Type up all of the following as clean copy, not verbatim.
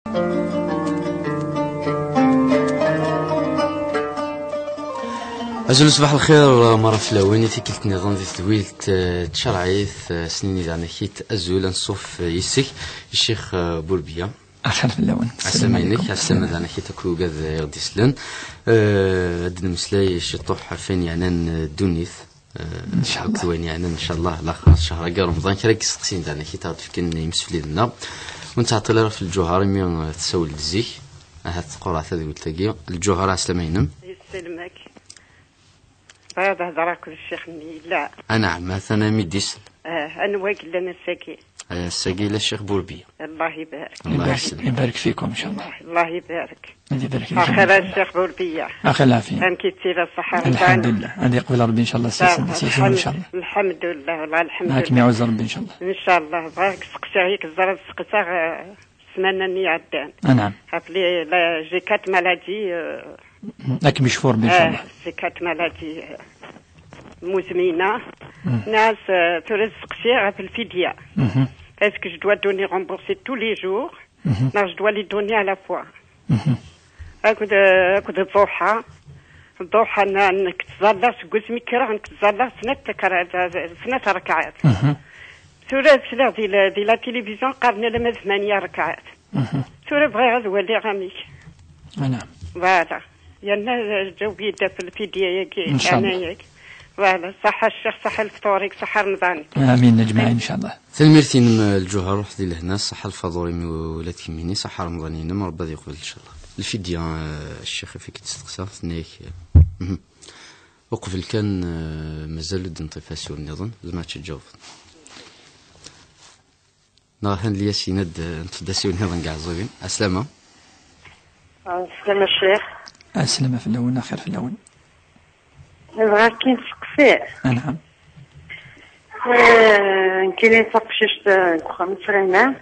أجل صباح الخير مرة فلاوين في كلت نظام ذي ثويلت تشرعيث سنين إذا نكيت أزول نصوف يسك الشيخ بوربيا أهلا فلاوين السلام عليك السلام إذا نكيت أكو قذ يغدي سلان أدنى مسلاي شطوح فين يعني الدونيث إن شاء الله وين يعني إن شاء الله لا شهر قال رمضان كراك سقسين إذا نكيت فكن يمسفلي لنا وانت عطيلا في الجوهر مين تسوي الزيك هات قرعة هذه والتقي الجوهر السلام عليكم يسلمك هذا هضرك الشيخ لا أنا مثلا ميديس أنا واقل لنا الساقي الساقي للشيخ بوربيا الله يبارك يبارك فيكم إن شاء الله الله يبارك آخر الشيخ بوربيا آخر العافية أنا كيتسير الصحة الحمد لله هذه يقبل ربي إن شاء الله سيسون إن شاء الله الحمد لله والله الحمد لله هاكم يعوز ربي إن شاء الله إن شاء الله بغاك سقساهيك الزرد سقساه سمانني عدان نعم هافلي لا جي كات مالادي لكن مشفور إن شاء الله جي كات مالادي مزمنة ناس تريد سقسيها في الفدية est-ce que je dois donner rembourser tous les jours non je dois les donner à la fois أكد الضحى أنك تظل سقسمي كرا أنك تظل سنة ركعات سورة دي لا تلفزيون قابلنا لما 8 ركعات سورة بغي غزوة لي غاميك نعم فوالا يانا جاوبي في الفيديو ياكي إن شاء الله فوالا صحة الشيخ صحة الفطوريك صحة رمضاني آمين نجمعين إن شاء الله ثلميرتين الجوهر وحدي لهنا صحة الفضوري ولاد كميني صحة رمضاني نما ربي يقبل إن شاء الله الفيديو الشيخ فيك تستقصى ثنيك وقفل كان مازال دنطفاسيون نظن زعما تجاوب ناهن لي سيند نتداسيون نظن كاع زوين السلامة السلام الشيخ السلامة في اللون آخر في اللون بغا كاين سقسي نعم كاين يسقشش خمس ريمان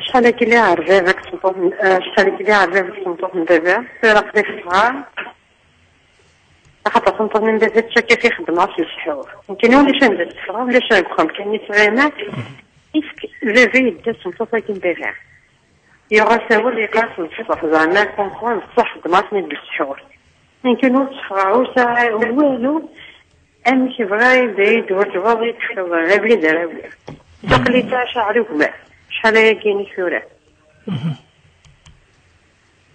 شحال كي لي عرفه داك الصنطوح شحال كي لي عرفه داك الصنطوح من دابا فرق ديك الصغار حتى الصنطوح من دابا تشكي فيه خدمه في السحور يمكن ولا شان داك الصغار ولا شان بخم كاين يسريمان إسك لافي يبدا الصنطوح كي دابا يغا ساول يقاس الصبح زعما كونكون الصح خدماتني بالسحور يمكن وصفاو ساعه والو انا شي بغا يزيد وتبغي تحكوا على بلاد راوي تقلي تاع شعري وما شحال كاين شورى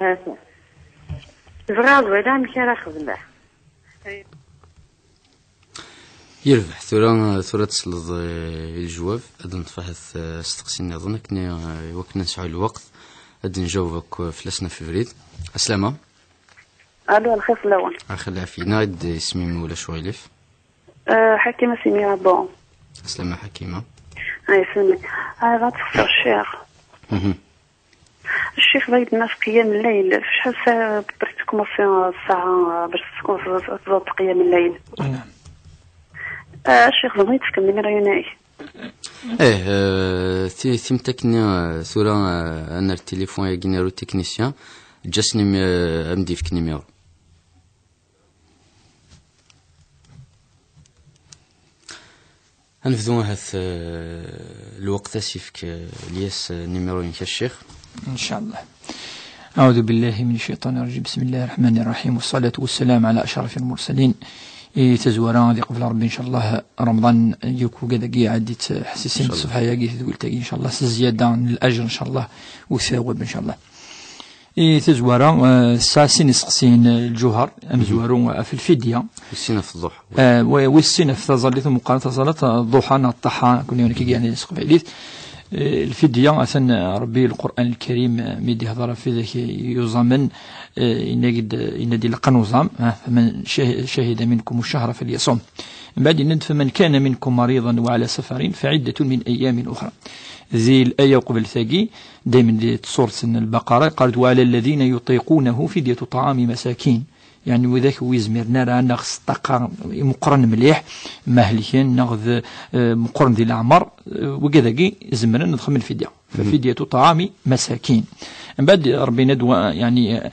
هذا بغا ولا مشى راه خدمه يربح ثورة تسلط الجواب أدن تفاحث استقسين نظن كني وكنا نسعى الوقت أدن نجاوبك فلسنا في فريد السلامة الو الخير الاول اخي العافية نايد اسمي مولا شويلف حكيمة سميرة بون السلامة حكيمة يسلمك غتفسر الشيخ الشيخ بغيت الناس قيام الليل شحال ساعة بدك تكمل الساعة باش تكون في قيام الليل نعم الشيخ بغيت تكمل ريناي ثيم تكني ثورة أنا التليفون يجيني رو تكنيسيان جسني أمدي فيك نيميرو نفذو هذا الوقت سيفك ليس نيميرو ينك الشيخ إن شاء الله أعوذ بالله من الشيطان الرجيم بسم الله الرحمن الرحيم والصلاة والسلام على أشرف المرسلين تزورا غادي قبل ربي إن شاء الله رمضان يكو كذا عديت حسيسين الصفحة ياكي تقول إن شاء الله زيادة الأجر إن شاء الله والثواب إن شاء الله تزورا ساسين سقسين الجوهر أمزورون في الفدية والسنة في الضحى والسنة في تظلت مقارنة صلاة الضحى الطحى كنا هناك يعني نسقف عليه الفدية أثن ربي القرآن الكريم ميدي هضر في ذاك يزمن إن دي لقنوزام فمن شهد منكم الشهر فليصوم بعد إن فمن كان منكم مريضا وعلى سفر فعدة من أيام أخرى ذي الآية قبل ثاقي دائما دي سورة البقرة قالت وعلى الذين يطيقونه فدية طعام مساكين يعني وذاك ويزمر نرى نغس طاقة مقرن مليح مهلكين نغذ مقرن ذي العمر وكذا زمرنا ندخل من الفدية ففدية طعام مساكين من بعد ربي ندوى يعني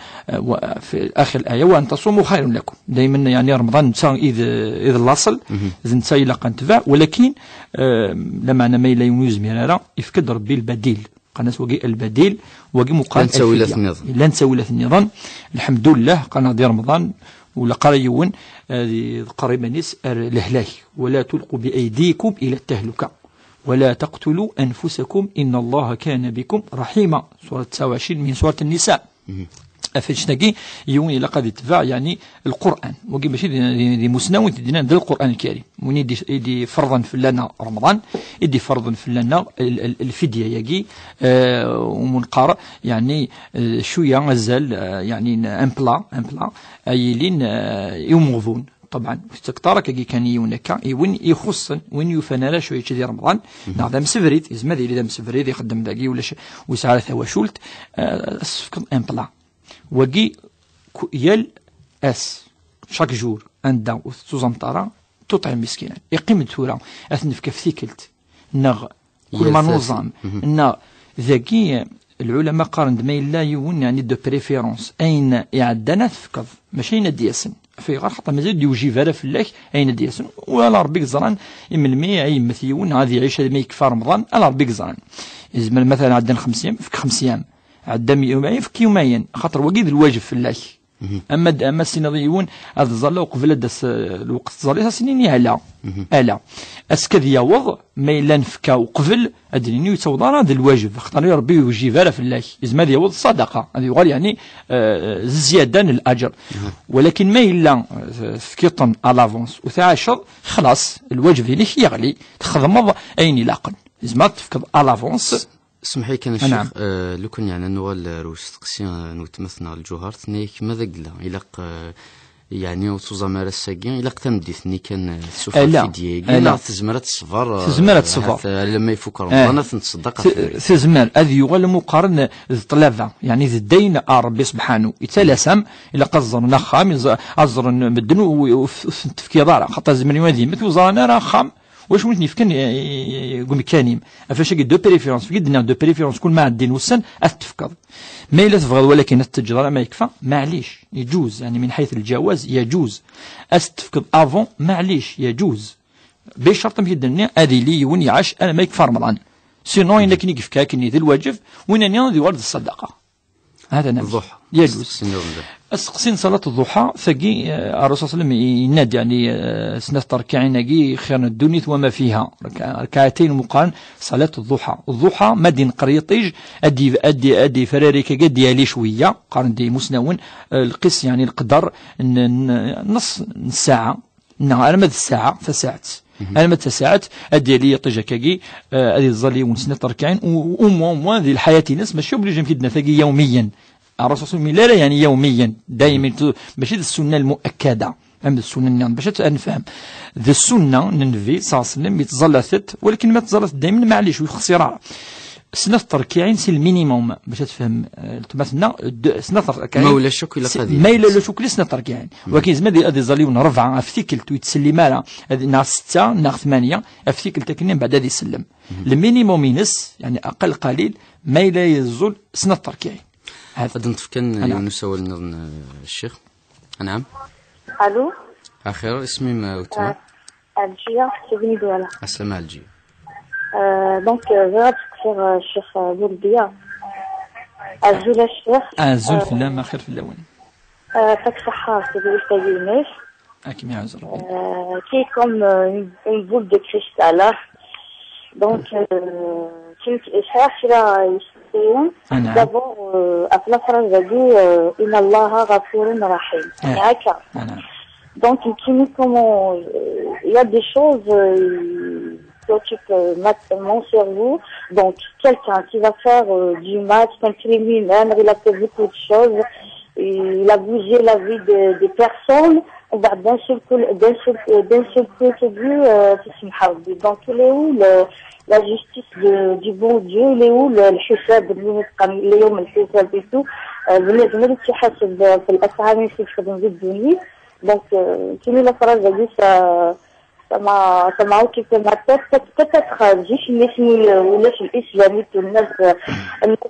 في آخر الآية وأن تصوموا خير لكم. دائما يعني رمضان نتا إذ الأصل نتا إلا قنتفع، ولكن لما أنا ما إلا يونيز ميرارا يفكد ربي البديل قناة وقي البديل وقي مقابل لا نسوي النظام. الحمد لله قناة ديال رمضان ولا قريون قريبا نس الهلاك ولا تلقوا بأيديكم إلى التهلكة ولا تقتلوا أنفسكم إن الله كان بكم رحيما. سورة 29 من سورة النساء. أفجتناكي يوني لقد اتباع يعني القرآن وقي ماشي دي مسنون تدينا ديال القرآن الكريم وني يدي فرضا في لنا رمضان يدي فرضا في لنا الفدية يجي ومنقار يعني شوية مازال يعني امبلا ايلين يومغون طبعا استكتار كي كان يونكا وين يخص وين يفنى شويه ديال رمضان نعم سفريد اسمه ديال سفريد يخدم داكي ولا وسعر ثواشولت السفك امبلا وقي يل اس شاك جور عندها وتزمطرا تطعم مسكينا يقيم تورا اثنف كفتيكلت نغ كل ما نظام نا ذاكي العلماء قارن ما لا يون يعني دو بريفيرونس اين يعدنا تفكض ماشي نديسن في غير خاطر مازال يوجي فالا في الله اين ديسن ولا ربي زران يملمي اي مثيون غادي يعيش ما يكفى رمضان الا ربي زران يزمل مثلا عندنا 5 ايام فك 5 ايام عندنا يومين فك يومين خاطر وقيد الواجب في الله. اما السيناضيون هذا الظل وقبل داس الوقت الظلي سنين يعلى الا اسكذ يوض ما الا نفكا وقبل ادريني يتوضا هذا الواجب خاطر ربي يوجي فالا في الله لازم هذا يوض صدقه هذه يقال يعني زياده الاجر. ولكن ما الا فكيطن الافونس وتعاشر خلاص الواجب ليك يغلي تخدم اين لاقن لازم تفكر الافونس. اسمحي كان الشيخ لو كان يعني نوال روش تقسيم نوتمثنا الجوهر ثنيك ماذا قلا إلاق يعني وتوزامر الساقين إلاق تمديثني كان السفر في دياغي لا تزمرت الصفر لما يفوك رمضان تصدق تزمر هذه يغال مقارنة الطلافة يعني الدين ربي سبحانه يتلاسم إلا قزرنا خام أزر مدن وتفكي ضارع خاطر زمن يوادي مثل وزارنا راه خام واش وليت نفكن يقول كانيم افاش دو بريفيرونس في قدنا دو بريفيرونس كل ما الدين والسن اتفكر ما الا تبغى ولكن التجربه ما يكفى معليش يجوز يعني من حيث الجواز يجوز استفكر افون معليش يجوز بشرط ما يدني هذه لي وين يعاش انا ما يكفى رمضان سينو الا كني كيفكا كني ذي الواجب وين انا ذي ورد الصدقه هذا الضحى يجوز أسقسين صلاة الضحى ثقي الرسول صلى الله عليه وسلم ينادي يعني سنة ركعين نجي خير الدنيا وما فيها ركعتين مقارن صلاة الضحى مدين قريطيج أدي فراريك قد يالي شوية قارن دي مسنون القس يعني القدر نص ساعة على مدى الساعة فساعت على مدى ساعات أدي لي طيجكاكي أدي الظلي ونسنة ركعين ومو ذي الحياة ناس ماشي بليجي في ثقي يوميا الرسول صلى الله عليه وسلم لا يعني يوميا دائما ماشي السنه المؤكده ام السنه باش نفهم ذي السنه ننفي صلى الله عليه وسلم يتزلثت ولكن ما تزلثت دائما معليش ويخسرها سنه التركيعين سي المينيموم باش تفهم مثلا سنه التركيعين ما ولا شك الا قضيه ما الا شك سنه التركيعين ولكن زعما هذه زاليون 4 افتيكلت ويتسلي مالا هذه ناقص 6 ناقص 8 افتيكلت كنين بعد هذه يسلم المينيموم ينس يعني اقل قليل ما الا يزول سنه التركيعين. هذا نتفكن يونس الشيخ. نعم. الو. اخيرا اسمي ما وتما؟ الجيا سيدني دولا. السلام الجيا. دونك غير تكثر الشيخ بولديا. الزول الشيخ. الزول في الله ما خير في اللون. فك صحة سيدي أستاذ يونس. أكيد يا عزر. كي كوم une boule de cristal. Donc كنت اشرح لا يستيون دابور افلا فرنسا دي ان الله غفور رحيم هكا دونك كيمي كومون il y a des choses qui occupent mon cerveau donc quelqu'un qui va faire du maths s'imprime lui-même il a fait beaucoup de choses il a bougé la vie des personnes d'un seul coup tu dis تسمح ربي donc il est où la justice du bon Dieu il est où الحساب اليوم الحساب et tout بلاد ما تحاسب في الاسعار اللي تخدم في الدنيا donc كيما لا فرنسا دي ça m'a occupé ma tête. Peut-être جيش الاسمي ولاش الاسلامي الناس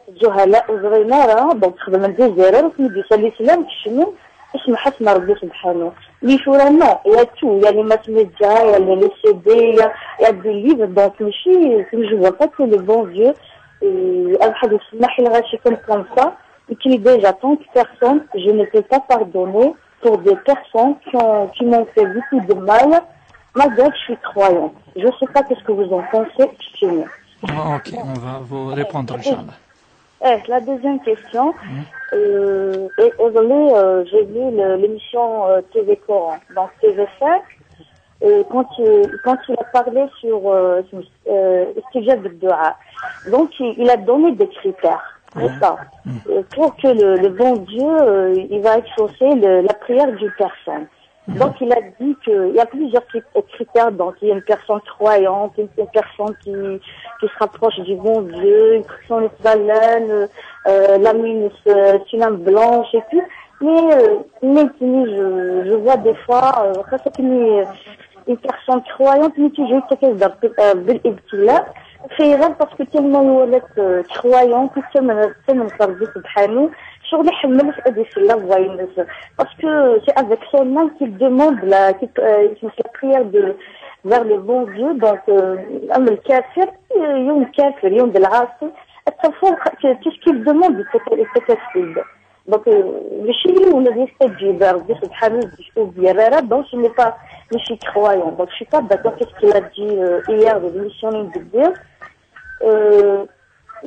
الجهلاء وصغيرة دونك خدم الجزائر وفي ديال الاسلام كشنو اسم حسن ربي سبحانه لي شورا نو يا تو يعني ما سميتها يا لي سي دي يا دي ليفر دونك ماشي جو با كو لو بون ديو الحاجه سمح لي غاشي كوم سا qui déjà tant que personne je ne peux pas pardonner pour des personnes qui m'ont fait beaucoup de mal malgré que je suis croyante. Je ne sais pas qu'est-ce que vous en pensez. Ok, on va vous répondre, Inch'Allah. La deuxième question, aujourd'hui j'ai vu l'émission TV Coran, donc TV5, quand il a parlé sur Istijab al-Dua, donc il a donné des critères. Ça. Pour que le bon Dieu il va exaucer la prière d'une personne. Donc il a dit qu'il y a plusieurs critères. Donc il y a une personne croyante, une personne qui se rapproche du bon Dieu, une personne baleine, la mine c'est une âme blanche et tout. Mais je vois des fois une personne croyante mais toujours بالابتلاء خيرا باسكو تما ولات كرويون تما ربي سبحانه شغل يحمل في هذه الشله بغا باسكو سي افيك سون مان كي دوموند لا prière de vers le bon Dieu donc ام الكافر يوم كافر يوم بالعاصي التصور كيف demande يتكسب donc ماشي ولا يستجيب ربي سبحانه بيرارا donc je n'ai pas je suis croyant donc je suis pas d'accord qu'est-ce qu'il a dit hier de l'émission de Dieu.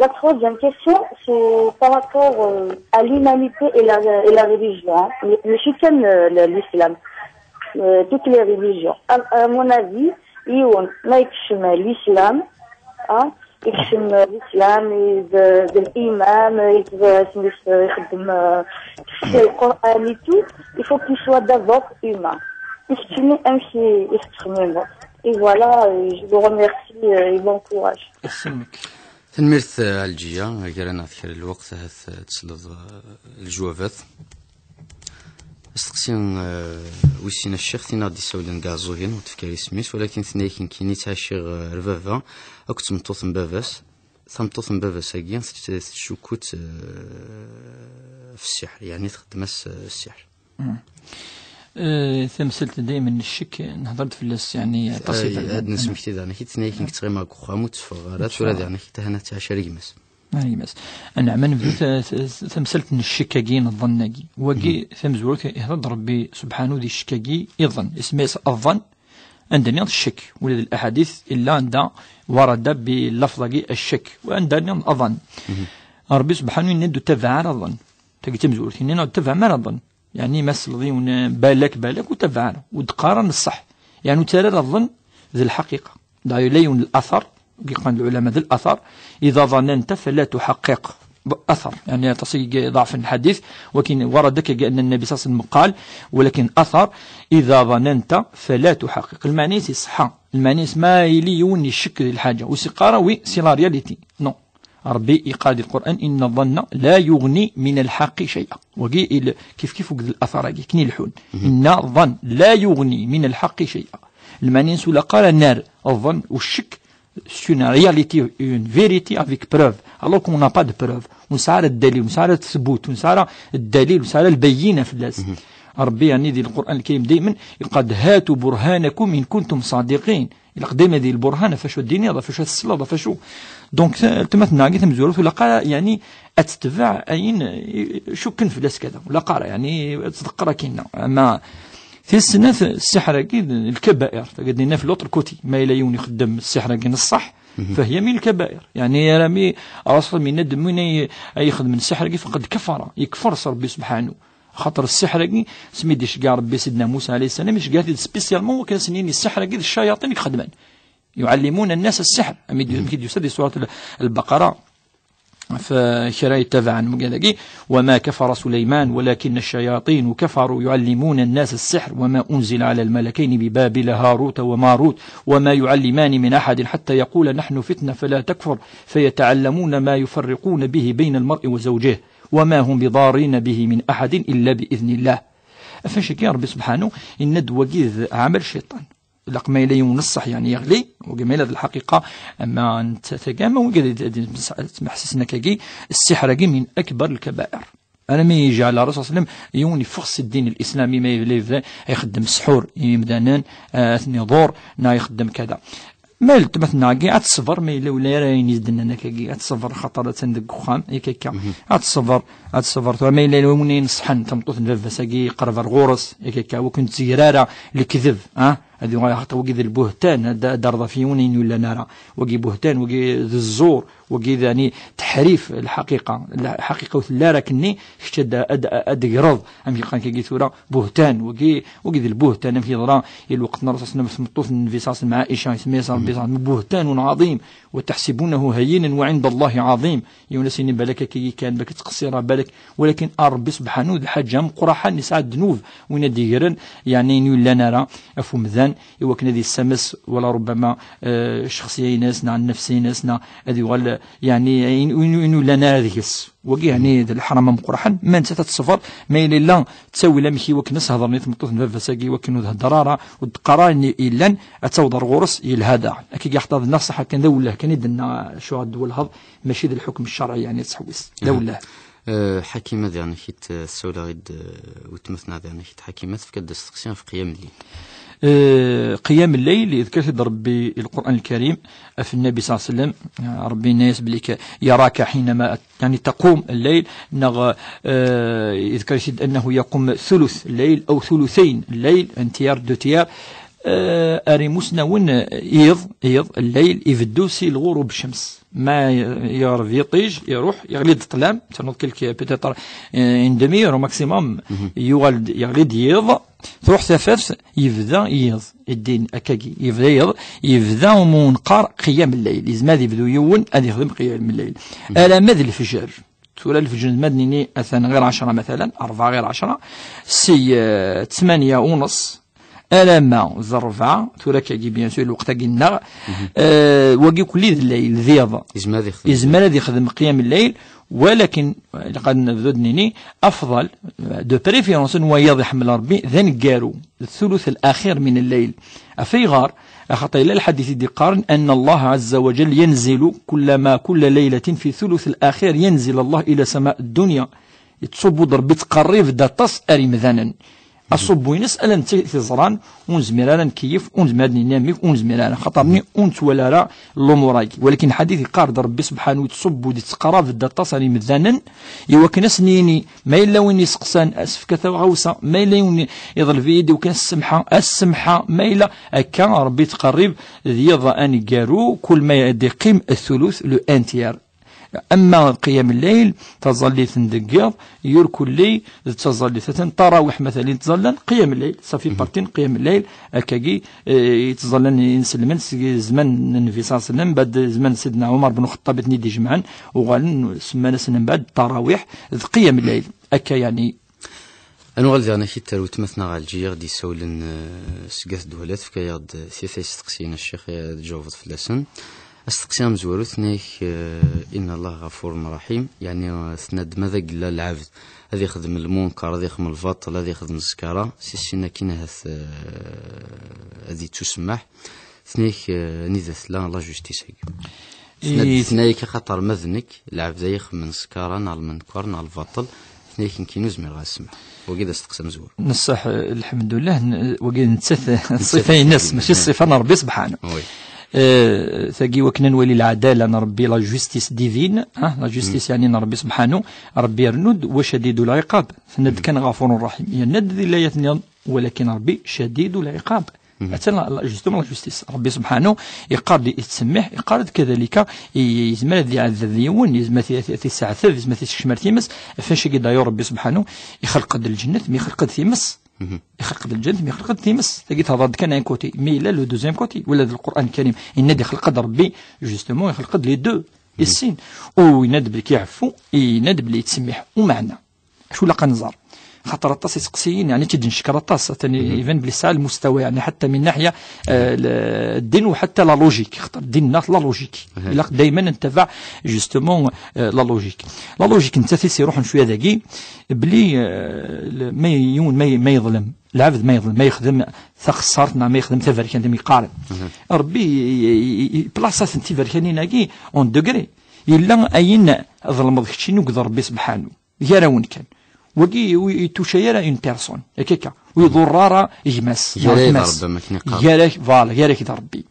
La troisième question, c'est par rapport à l'humanité et la religion. Je soutiens l'islam, toutes les religions. À mon avis, il y a l'islam, l'islam, l'imam, le Coran et tout. Il faut qu'il soit d'abord humain. Estimer ainsi extrêmement. Et voilà, je vous remercie et bon courage. تنميرت الجية قرنا ذكر الوقت هث تسلط الجوابات استقسين ويسين الشيخ تينا دي سولن كازوهين وتفكير سميت ولكن ثنيكين كيني تاشي ربابا أكت مطوط مباباس ثمطوط مباباس هكين تشوكوت في السحر يعني تخدم السحر ثمثلت دائما الشك نهضرت في اللاس يعني تصير هاد نسمح كذا انا كي تنايك كنت غير ماكو خاموت فغارات ولا يعني كي تهنا تاع شريمس ريمس انا من ثمثلت الشكاكين الظناكي وكي ثمزورك يهضر ربي سبحانه ذي الشكاكي يظن اسمه الظن عندنا الشك ولا الاحاديث الا عندها ورد بلفظ الشك وعندنا اظن ربي سبحانه يندو تبع الظن تجي تمزورك يندو تبع ما الظن يعني مثل ضيون بالك وتبعنا وتقارن الصح يعني ترى الظن ذي الحقيقة دا يلين الأثر يقول العلماء ذي الأثر إذا ظننت فلا تحقق أثر يعني تصير ضعف الحديث ولكن وردك أن النبي صلى الله عليه وسلم قال ولكن أثر إذا ظننت فلا تحقق المعنى صح المعنى ما يليون الشك الحاجة وسقارة وسي رياليتي نو ربي يقال القرآن إن الظن لا يغني من الحق شيئا وقيل كيف وقد الأثر كني الحون إن الظن لا يغني من الحق شيئا المعنى سولا قال النار الظن والشك c'est une réalité une vérité avec preuve alors qu'on n'a pas de preuve ونسعى الدليل ونسعى الثبوت ونسعى الدليل ونسعى البينة في الناس ربي يعني ذي القرآن الكريم دائما قد هاتوا برهانكم إن كنتم صادقين إلا قدام ذي البرهان فشو الدين هذا فشو الصلاة فشو دونك تمثلنا قيت مزورات ولا قال يعني أتتبع أين شو كن في الناس كذا ولا قال يعني تذكر كنا أما في السنة السحر أكيد الكبائر قدنا في لوطر كوتي ما يلايون يخدم السحر أكيد الصح فهي من الكبائر يعني رامي أصلا من ندم من يخدم من السحر أكيد فقد كفر يكفر ربي سبحانه خاطر السحر أكيد سميدش كاع ربي سيدنا موسى عليه السلام مش قاعد سبيسيالمون وكان سنين السحر أكيد الشياطين يخدمن يعلمون الناس السحر أميد يسدي سورة البقرة فشراي تبعا وما كفر سليمان ولكن الشياطين كفروا يعلمون الناس السحر وما أنزل على الملكين ببابل هاروت وماروت وما يعلمان من أحد حتى يقول نحن فتنة فلا تكفر فيتعلمون ما يفرقون به بين المرء وزوجه وما هم بضارين به من أحد إلا بإذن الله فشكي ربي سبحانه إن دوجيذ عمل الشيطان لق ما إلى ينصح يعني يغلي وقما إلى الحقيقة أما أنت تقام وقد محسسنا كي السحر من أكبر الكبائر. أنا ما يجي على الرسول صلى الله عليه وسلم يوني فخص الدين الإسلامي ما يبدا يخدم السحور يمدانان نضور نا يخدم كذا ما مثلا كي أتصفر ما إلا ولا راين يزدنا كي أتصفر خطرة تندق خام يكيكا أتصفر ما إلا وني نصحن تمطوط نفسكي قرب الغورس يكيكا وكنت زيرارة الكذب هذه غاية حتى وقيد البهتان درض فيونين ولا نرى وقي بهتان وقي الزور وقي يعني تحريف الحقيقة لا ركني اشتد أدقرض أمي قان كي ثورة بهتان وقي البهتان في ضرا الوقت نرصصنا في مطوف انفصاص مع عائشة اسمه بهتان عظيم وتحسبونه هينا وعند الله عظيم يونسيني بالك كي كان بك تقصير بالك ولكن ربي سبحانه ذي حاجة مقرحة نساء الذنوب وين ديغرن يعني ولا نرى أفهم ذا يوكنا ذي السمس ولا ربما شخصية ناسنا عن نفسي ناسنا هذه ولا يعني إنه لنا ذيس وقي يعني الحرام مقرحا ما انت تتصفر ما إلا لا تسوي لا مشي وكنس هضرني تمطوط نفسكي وكنو ذا الضرارة والقرارني إلا أتوضر غورس يلهذا أكيد يحتاج النص كان ذوله كان يدنا شو الدول هذا ماشي ذا الحكم الشرعي يعني تحوس ذوله حكيمة ذي أنا كيت السولة غيد وتمثنا ذي أنا كيت حكيمة في كد استقسام في قيام الليل. قيام الليل يذكر ربي القرآن الكريم في النبي صلى الله عليه وسلم ربي الناس بلك يراك حينما يعني تقوم الليل يذكر أنه يقوم ثلث الليل أو ثلثين الليل انتيار دو تيار أريموسنا ون يض الليل يفدوسي الغروب الشمس ما يعرف يطيج يروح يغلد الظلام تنوض كلك بتاتر ان دمي او ماكسيموم يغلد يض تروح ثفاف يبدا يض الدين اكاكي يبدا منقر قيام الليل لازم هذا يبدو يون هذا يخدم قيام الليل الا ماذا الفجر تولى الفجر المدني اثناء غير 10 مثلا 4 غير 10 سي 8 ونص ألما زرفع تراك يجي بيان سور الوقت قلنا وقي كل الليل ذيض يزمل هذا يخدم قيام الليل ولكن لقد نبذدني أفضل دو بريفيرونس ويض يحمل ربي ذن قارو الثلث الأخير من الليل أفي غار أخطي إلى الحديث دي قارن أن الله عز وجل ينزل كل ليلة في الثلث الأخير ينزل الله إلى سماء الدنيا يتصب ضرب تقريف دا تصأري مثلا الصبوين نسأل أنت تزران ونزميرانا نكيف ونزميراني ناميك ونزميرانا خطرني ونتولالا اللوموراي ولكن حديث قارد ربي سبحانه وتصبو دي تقراف دا تصري مذانا يوكنا سنيني ما إلا وين يسقسان أسف كثا غوسا ما إلا وين يضل في يدي وكان السمحة ما إلا أكا ربي تقرب ذي ضأني قارو كل ما يقيم الثلث لو انتيار أما قيام الليل تظل تندقيض يركو الليل تظل تراوح مثلا تظل قيام الليل صافي بارتين قيام الليل أكاكي يتظل ينسلمن زمان النبي صلى الله عليه وسلم بعد زمان سيدنا عمر بن الخطاب تنيدي جمعا وغالن سمانا سنن بعد تراويح قيام الليل أكا يعني أنا غالي أنا كي ترو تمثنا على الجير دي سولن سقاث دولات في كياد ثيث يستقسينا الشيخ جوفض فلاسن استقسام مزورو ثنيك إن الله غفور رحيم يعني ثند ماذا قلا العبد هذا يخدم المنكر هذا يخدم الباطل هذا يخدم الزكارة سيسينا كينا هذه تسمح ثنيك نيذث لا الله جوستيس ثنيك خطر مذنك العبد يخدم من الزكارة نال المنكر نال الباطل ثنيك كينو زمير غاسمح وقيد استقسام زور نصح الحمد لله وقيد نتسث الصفين الناس ماشي الصفة ربي سبحانه ثقي وكنا نولي العدالة نربي لا جوستيس ديفين لا جوستيس يعني نربي سبحانه ربي يرند وشديد العقاب فند كان غفور رحيم يند ذي لا يثني ولكن ربي شديد العقاب مثلا جوستوم لا جوستيس ربي سبحانه يقارد يتسمح يقارد كذلك يزمل ذي عذذيون يزمل في الساعة ثلاث يزمل في شمر ثيمس فاش كي ربي سبحانه يخلق الجنة مي يخلق ثيمس يخلق الجنة مي يخلق ثيمس تجد هذا كان ان كوتي مي لا لو دوزيام كوتي ولا القرآن الكريم ينادي خلق ربي جوستومون يخلق لي دو السين وينادي بلي كيعفو ينادي بلي يتسمح ومعنا شو لقى نزار خاطر الطاس يسقسيين يعني تجي نشكر الطاس ثاني يبان بلي سال المستوى يعني حتى من ناحيه الدين وحتى لا لوجيك خاطر الدين لا لوجيك الا دائما نتبع جوستومون لا لوجيك انت تيسي روح شويه ذاكي بلي ما يظلم العبد ما يخدم ثقصارتنا ما يخدم تفركان دم يقارن ربي بلاصه انت فركانيناكي اون دوغري الا اين ظلمض كشي نقدر ربي سبحانه يرى وين كان وكي يتوشيرا اون بيرسون هكاكا ويضرارا يجمس يراك فوالا يراك ربي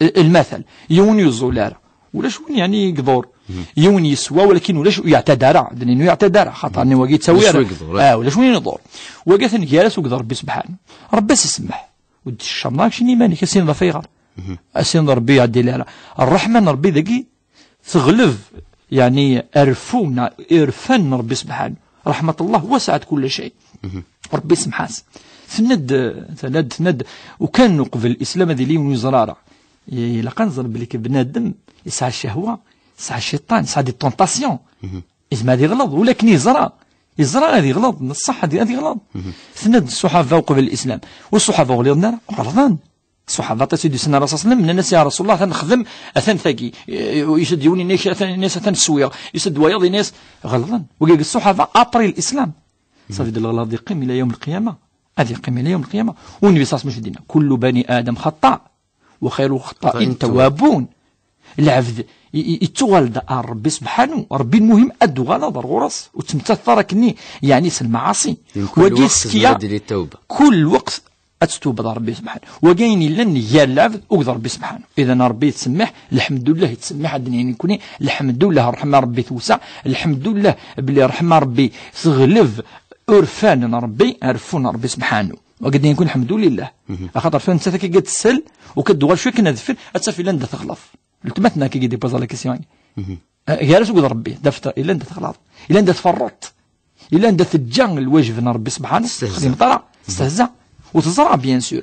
المثل يون يزولارا ولاش وين يعني يقدر يون يسوى ولكن ولاش يعتذر لانه يعتذر خاطر وكي تسوي ولاش وين يدور وقاثن جالس وقدر ربي سبحانه ربي يسمح ودي الشمراك شني ماني كسين ضفيغر اسين ربي يعدي لها الرحمن ربي ذكي تغلب يعني ارفونا ارفن ربي سبحانه رحمة الله وسعت كل شيء ربي سمحاس ثند وكان قبل الإسلام ذي ليون يزرارة لقى نظر بليك بنادم يسعى الشهوة يسعى الشيطان يسعى دي طونطاسيون إذا هذه غلط ولكن يزرع هذه غلط الصح هذه غلط ثند الصحابة قبل الإسلام والصحابة غلطنا غلطان الصحابة تسيدي سنة رسول الله من الناس يا رسول الله تنخدم أثن ثقي يسد يوني ناس أثن السوية يسد وياضي ناس غلطان وقال الصحابة أبري الإسلام صافي الغلط يقيم إلى يوم القيامة هذه يقيم إلى يوم القيامة والنبي صلى الله عليه وسلم كل بني آدم خطأ وخير الخطائين توابون العبد يتولد ربي سبحانه ربي المهم أدو غلط الغرس وتمتثر كني يعني المعاصي كل وقت أتستوب ربي سبحانه وكاين لن يال العبد وقدر ربي سبحانه إذا ربي يتسمح الحمد لله يتسمح الدنيا يكون الحمد لله رحمة ربي توسع الحمد لله بلي رحمة ربي تغلب عرفان ربي عرفون ربي سبحانه وقد يكون الحمد لله خاطر فين انت كي قد تسل وكدوغ شويه كنذفر اتسافي الا انت تغلف التمتنا كي دي بوزا لا كيسيون جالس وقدر ربي دفتر الا انت تغلط الا انت تفرط الا انت تجان الواجب ربي سبحانه خديم طرا استهزأ وتزرع بيان سور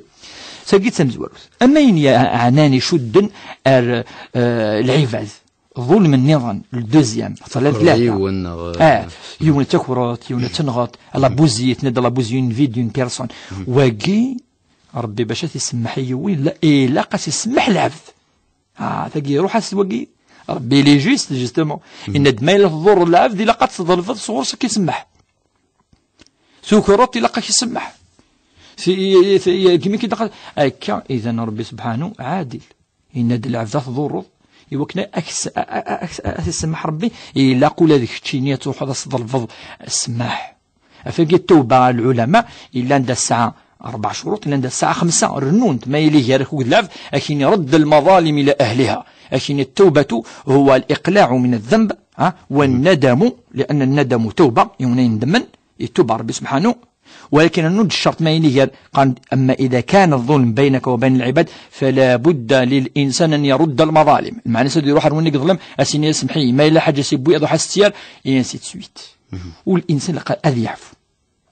ساقيت سمزوروث اما ين عناني شد العباد ظلم النظام الدوزيام ثلاثة يوم تكورات يوم تنغط على بوزي تنادى على بوزي اون فيديو اون بيرسون واقي ربي باش تسمح يوين لا لا قاس يسمح العبد ثقي روح واقي ربي لي جوستومون ان دمايل الضر العبد الا قد تظل صغور كيسمح سكرات الا قاش يسمح كيما كي هكا اذا ربي سبحانه عادل ان العبد تضر يوكنا السماح ربي إلا قول هذيك الشينية تروح هذا صدر الفضل السماح فقي التوبة العلماء إلا عند الساعة 4 شروط إلا عند الساعة 5 رنون ما يليه يارك وذلعب أكين يرد المظالم إلى أهلها أكين التوبة هو الإقلاع من الذنب والندم لأن الندم توبة يوم يندمن يتوب ربي سبحانه ولكن النود الشرط ما يليه قال أما إذا كان الظلم بينك وبين العباد فلا بد للإنسان أن يرد المظالم المعنى سيدي يروح رونيك ظلم أسيني يسمحي ما إلا حاجة سيبوي أضو حستيار ينسي تسويت والإنسان لقد أذي يعفو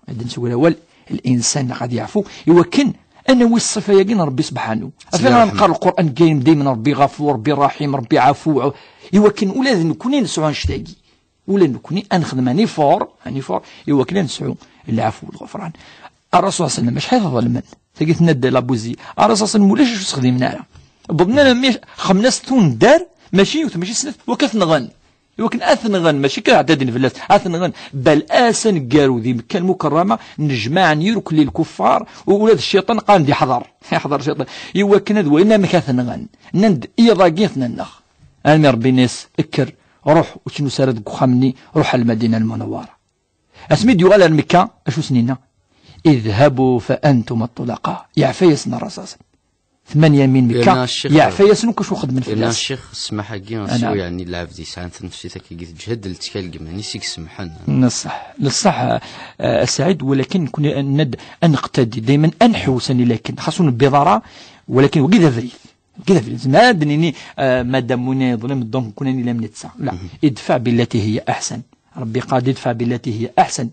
هذا نسوي الأول الإنسان لقد يعفو يوكن أنا والصفة يقين ربي سبحانه أفلا نقرأ القرآن قايم دايما ربي غفور ربي رحيم ربي عفو يوكن ولا نكونين نسعو نشتاقي ولا نكونين أنخدم أني فور يوكن نسعو العفو والغفران الرسول صلى الله عليه وسلم مش حيث ظلمن تجي ندى لابوزي الرسول صلى الله عليه وسلم ولاش استخدمنا بضنا لما خمناس تون دار ماشي سنة وكث نغن يمكن أثنغن ماشي كعدد في الناس أثنغن بل آسن قالوا ذي مكان مكرمة نجمع نيرك للكفار وولاد الشيطان قال دي حضر الشيطان يوكن ذو إنما كاثنغن نند إيضاقيتنا النخ أنا ربي ناس اكر روح وشنو سارد خمني روح المدينة المنورة أسميد يغال المكة أشو سنينا اذهبوا فأنتم الطلقاء يعفى يسنا الرصاص 8 من مكة يعفى يسنو كشو خدم في الناس الشيخ سمح حقي سوي يعني العبد ساعات نفسي ثكي تجهد التكال ماني سيك سمحنا للصح السعيد ولكن كنا نقتدي دائما انحوسني لكن خاصون بضرا ولكن وكذا فريد ما دنيني ما داموني يظلم دونك كنا لم نتسع لا ادفع بالتي هي احسن ربي قاد ادفع بالتي هي احسن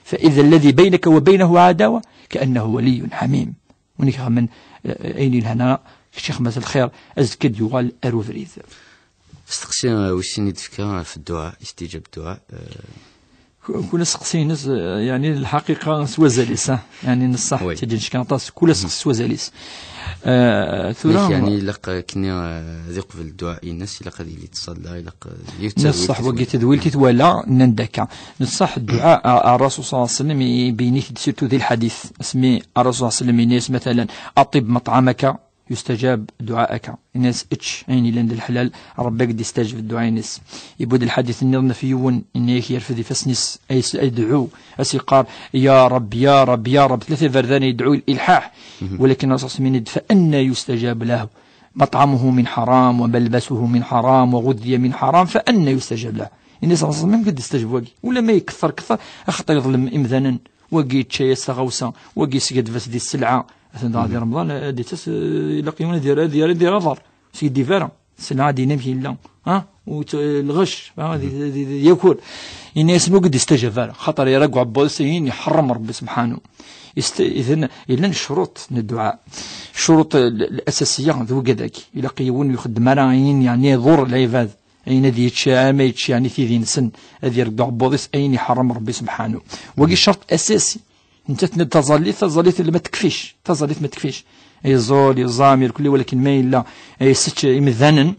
فاذا الذي بينك وبينه عداوه كانه ولي حميم ونيك من اين هنا الشيخ مازال الخير ازكد يغال اروفريز استقسينا وشيني دفكا في الدعاء استجاب الدعاء كل سقسينس يعني الحقيقة سوازاليس يعني نصح تجيش كنطاس كل سوازاليس يعني لق كنا ذيق في الدعاء الناس لق اللي يتصلى لق نصح وقت تدويل تتولى نندك نصح الدعاء الرسول صلى الله عليه وسلم يبيني سيرتو ذي الحديث اسمي الرسول صلى الله عليه وسلم الناس مثلا أطيب مطعمك يستجاب دعاءك الناس اتش عيني لند الحلال ربك دي يستجب الدعاء الناس يبود الحديث النظم في يون إنك يرفض فسنس أي دعو أسيقار يا رب يا رب يا رب ثلاثة فردان يدعو الإلحاح ولكن الرسول صلى الله عليه وسلم فأنا يستجاب له مطعمه من حرام وملبسه من حرام وغذي من حرام فأنا يستجاب له الناس صلى الله عليه وسلم قد يستجب واقي ولا ما يكثر كثر أخطر يظلم إمذانا واقي تشاي استغوصا واقي سقد فسد السلعة مثلا هذه رمضان ديتس يلاقيون ديال غفر سي ديفيرون السلعة دي نمشي لا والغش ياكل الناس مو قد يستجاب خاطر يرقع بولسين يحرم ربي سبحانه إذن إلا الشروط الدعاء الشروط الأساسية ذو كذاك يلاقيون يخدم راين يعني يضر العباد أين ذي يتشاء ما يتشاء يعني في ذي نسن هذي يرقع بولس أين يحرم ربي سبحانه وقي شرط أساسي انت تظليت اللي ما تكفيش تظليت ما تكفيش يزول يزامر كل ولكن ما الا يسج يمذنن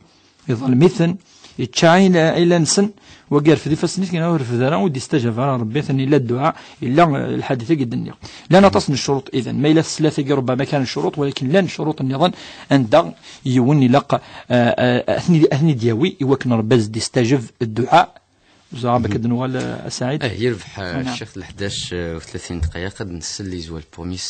يظل مثن يتشاين الى نسن وقال في فسنيت كنا ورف ذرا ودي استجاب ربي ثاني لا الدعاء الا الحادثه قد لا نتصن الشروط اذا ما الا ثلاثه ربما كان الشروط ولكن لا شروط النظام ان يوني لقى اثني دياوي يوكن ربي دي استجاب الدعاء زعما كدنوال اسعيد يربح الشيخ ال 11 و 30 دقيقه قد نسلي زوال بوميس